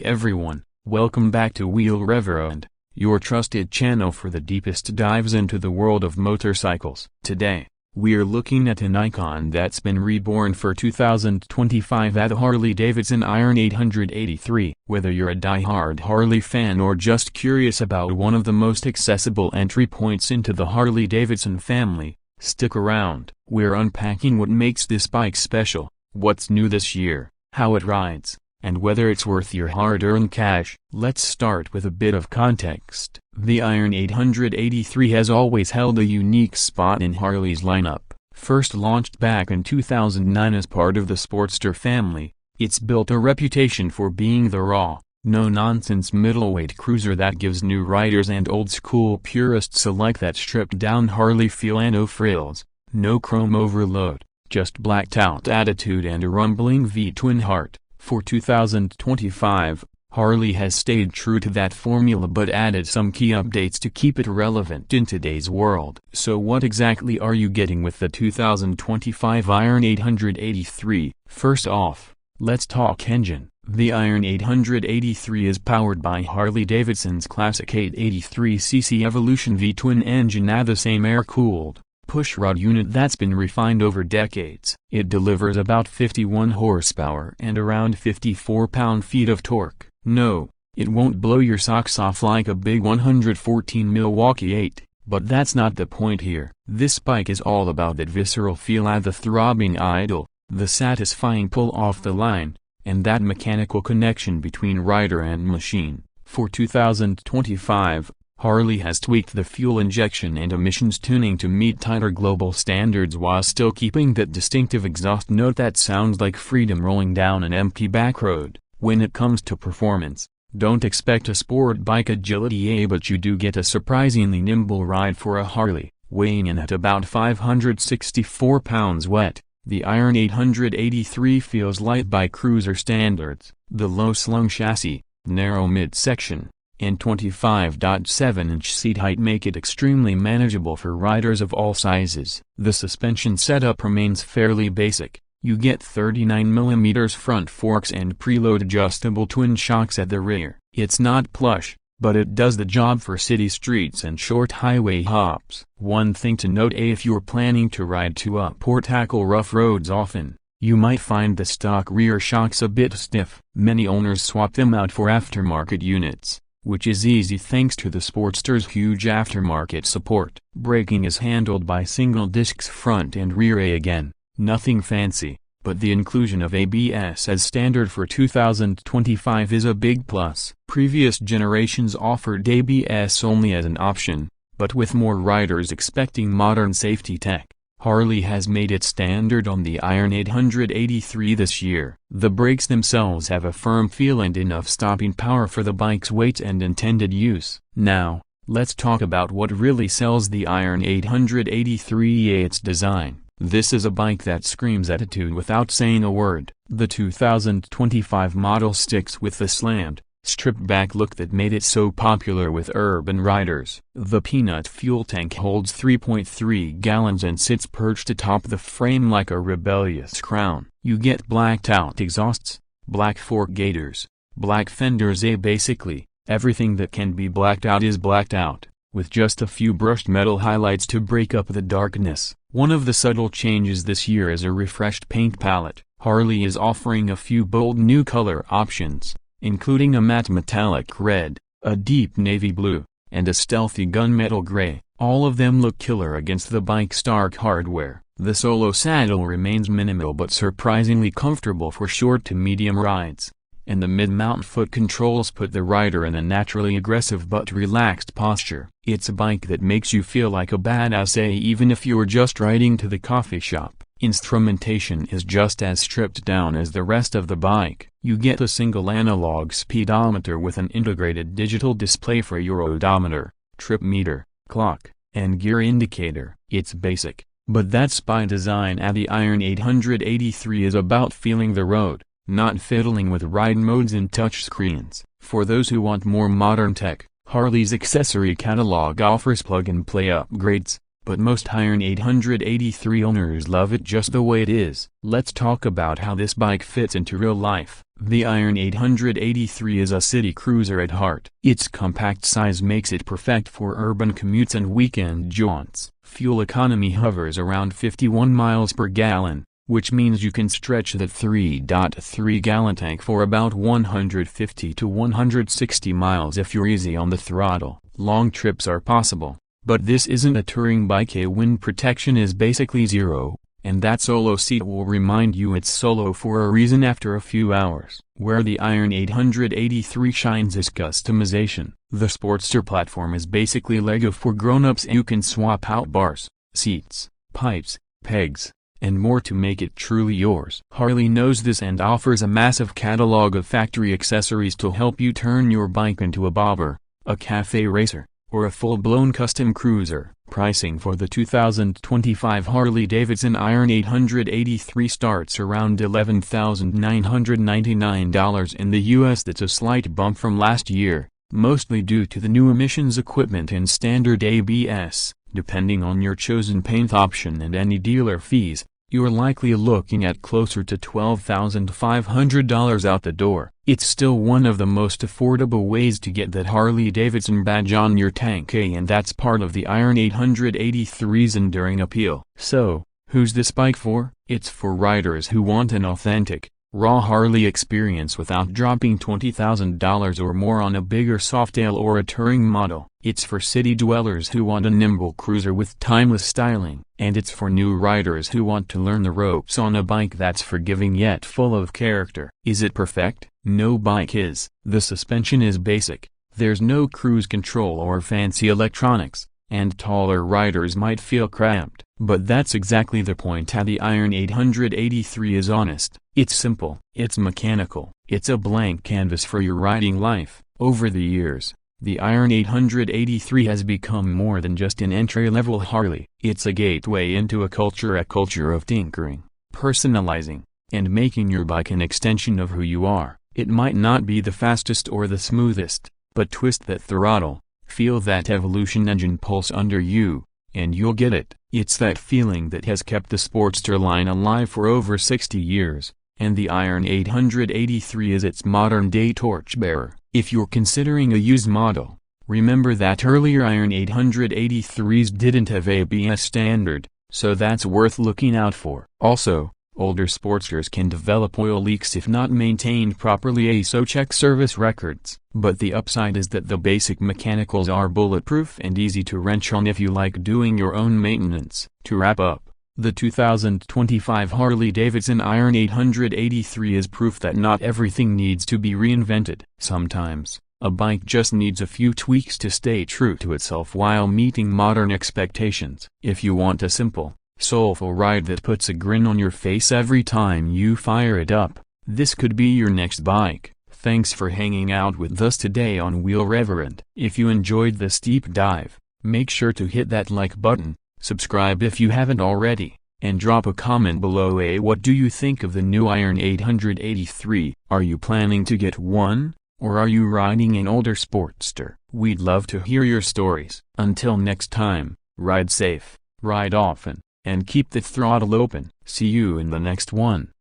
everyone, welcome back to Wheel Reverend, your trusted channel for the deepest dives into the world of motorcycles. Today, we're looking at an icon that's been reborn for 2025 at the Harley-Davidson Iron 883. Whether you're a die-hard Harley fan or just curious about one of the most accessible entry points into the Harley-Davidson family, stick around. We're unpacking what makes this bike special, what's new this year, how it rides, and whether it's worth your hard-earned cash. Let's start with a bit of context. The Iron 883 has always held a unique spot in Harley's lineup. First launched back in 2009 as part of the Sportster family, it's built a reputation for being the raw, no-nonsense middleweight cruiser that gives new riders and old-school purists alike that stripped-down Harley feel and no frills, no chrome overload, just blacked-out attitude and a rumbling V-twin heart. For 2025, Harley has stayed true to that formula but added some key updates to keep it relevant in today's world. So what exactly are you getting with the 2025 Iron 883? First off, let's talk engine. The Iron 883 is powered by Harley-Davidson's classic 883cc Evolution V-twin engine at the same air-cooled pushrod unit that's been refined over decades. It delivers about 51 horsepower and around 54 pound-feet of torque. No, it won't blow your socks off like a big 114 Milwaukee 8, but that's not the point here. This bike is all about that visceral feel at the throbbing idle, the satisfying pull off the line, and that mechanical connection between rider and machine. For 2025, Harley has tweaked the fuel injection and emissions tuning to meet tighter global standards while still keeping that distinctive exhaust note that sounds like freedom rolling down an empty back road. When it comes to performance, don't expect a sport bike agility, but you do get a surprisingly nimble ride for a Harley. Weighing in at about 564 pounds wet, the Iron 883 feels light by cruiser standards. The low-slung chassis, narrow midsection, and 25.7-inch seat height make it extremely manageable for riders of all sizes. The suspension setup remains fairly basic. You get 39mm front forks and preload adjustable twin shocks at the rear. It's not plush, but it does the job for city streets and short highway hops. One thing to note: if you're planning to ride to up or tackle rough roads often, you might find the stock rear shocks a bit stiff. Many owners swap them out for aftermarket units, which is easy thanks to the Sportster's huge aftermarket support. Braking is handled by single discs front and rear. Again, nothing fancy, but the inclusion of ABS as standard for 2025 is a big plus. Previous generations offered ABS only as an option, but with more riders expecting modern safety tech, Harley has made it standard on the Iron 883 this year. The brakes themselves have a firm feel and enough stopping power for the bike's weight and intended use. Now, let's talk about what really sells the Iron 883: its design. This is a bike that screams attitude without saying a word. The 2025 model sticks with the slammed, stripped-back look that made it so popular with urban riders. The peanut fuel tank holds 3.3 gallons and sits perched atop the frame like a rebellious crown. You get blacked-out exhausts, black fork gaiters, black fenders. Basically, everything that can be blacked out is blacked out, with just a few brushed metal highlights to break up the darkness. One of the subtle changes this year is a refreshed paint palette. Harley is offering a few bold new color options, including a matte metallic red, a deep navy blue, and a stealthy gunmetal gray. All of them look killer against the bike's stark hardware. The solo saddle remains minimal but surprisingly comfortable for short to medium rides, and the mid-mount foot controls put the rider in a naturally aggressive but relaxed posture. It's a bike that makes you feel like a badass, even if you're just riding to the coffee shop. Instrumentation is just as stripped down as the rest of the bike. You get a single analog speedometer with an integrated digital display for your odometer, trip meter, clock, and gear indicator. It's basic, but that's by design. The Iron 883 is about feeling the road, not fiddling with ride modes and touchscreens. For those who want more modern tech, Harley's accessory catalog offers plug-and-play upgrades, but most Iron 883 owners love it just the way it is. Let's talk about how this bike fits into real life. The Iron 883 is a city cruiser at heart. Its compact size makes it perfect for urban commutes and weekend jaunts. Fuel economy hovers around 51 miles per gallon, which means you can stretch that 3.3-gallon tank for about 150 to 160 miles if you're easy on the throttle. Long trips are possible, but this isn't a touring bike. Wind protection is basically zero, and that solo seat will remind you it's solo for a reason after a few hours. Where the Iron 883 shines is customization. The Sportster platform is basically Lego for grown-ups. You can swap out bars, seats, pipes, pegs, and more to make it truly yours. Harley knows this and offers a massive catalog of factory accessories to help you turn your bike into a bobber, a cafe racer, or a full-blown custom cruiser. Pricing for the 2025 Harley-Davidson Iron 883 starts around $11,999 in the US. That's a slight bump from last year, mostly due to the new emissions equipment and standard ABS. Depending on your chosen paint option and any dealer fees, you're likely looking at closer to $12,500 out the door. It's still one of the most affordable ways to get that Harley-Davidson badge on your tank, and that's part of the Iron 883's enduring appeal. So, who's this bike for? It's for riders who want an authentic, raw Harley experience without dropping $20,000 or more on a bigger softail or a touring model. It's for city dwellers who want a nimble cruiser with timeless styling. And it's for new riders who want to learn the ropes on a bike that's forgiving yet full of character. Is it perfect? No bike is. The suspension is basic, there's no cruise control or fancy electronics, and taller riders might feel cramped. But that's exactly the point. How the Iron 883 is honest. It's simple, it's mechanical, it's a blank canvas for your riding life. Over the years, the Iron 883 has become more than just an entry-level Harley. It's a gateway into a culture of tinkering, personalizing, and making your bike an extension of who you are. It might not be the fastest or the smoothest, but twist that throttle, feel that evolution engine pulse under you, and you'll get it. It's that feeling that has kept the Sportster line alive for over 60 years, and the Iron 883 is its modern-day torchbearer. If you're considering a used model, remember that earlier Iron 883s didn't have ABS standard, so that's worth looking out for. Also, older Sportsters can develop oil leaks if not maintained properly, so check service records. But the upside is that the basic mechanicals are bulletproof and easy to wrench on if you like doing your own maintenance. To wrap up, the 2025 Harley-Davidson Iron 883 is proof that not everything needs to be reinvented. Sometimes, a bike just needs a few tweaks to stay true to itself while meeting modern expectations. If you want a simple, soulful ride that puts a grin on your face every time you fire it up, this could be your next bike. Thanks for hanging out with us today on Wheel Reverend. If you enjoyed this deep dive, make sure to hit that like button, subscribe if you haven't already, and drop a comment below. What do you think of the new Iron 883? Are you planning to get one, or are you riding an older Sportster? We'd love to hear your stories. Until next time, ride safe, ride often, and keep the throttle open. See you in the next one.